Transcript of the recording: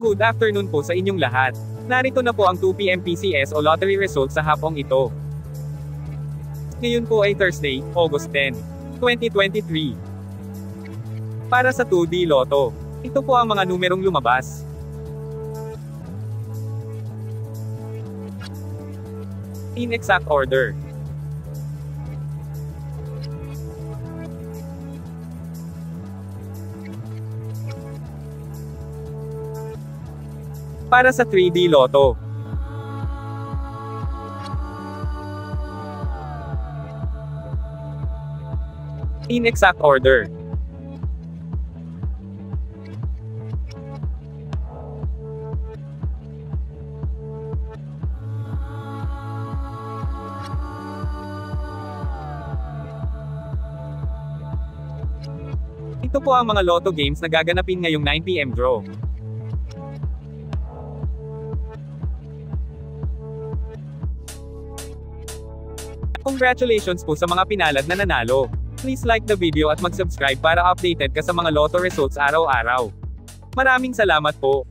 Good afternoon po sa inyong lahat. Narito na po ang 2 PM PCS o lottery results sa hapong ito. Ngayon po ay Thursday, August 10, 2023. Para sa 2D Lotto, ito po ang mga numerong lumabas. In exact order. Para sa 3D Lotto, in exact order. Ito po ang mga Lotto games na gaganapin ngayong 9 PM draw. Congratulations po sa mga pinalad na nanalo. Please like the video at mag-subscribe para updated ka sa mga Lotto results araw-araw. Maraming salamat po.